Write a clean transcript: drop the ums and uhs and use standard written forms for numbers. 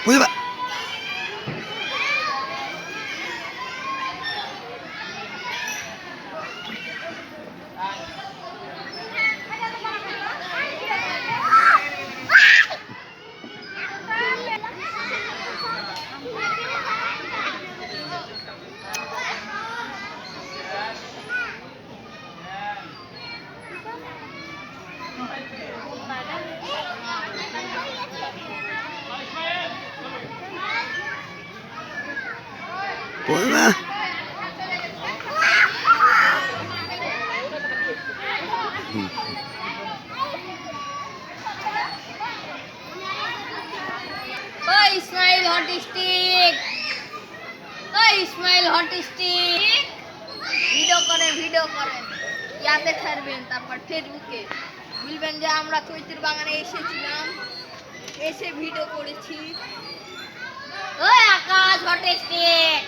বুঝবা বুঝবা Ismail hot stick, Ismail hot stick video করেন ইয়াতে ছাড়বেন, তারপর ফেসবুকে বলবেন যে আমরা চৈতির বাগানে এসেছিলাম, এসে ভিডিও করেছি। ওই আকাশ হট স্টিক।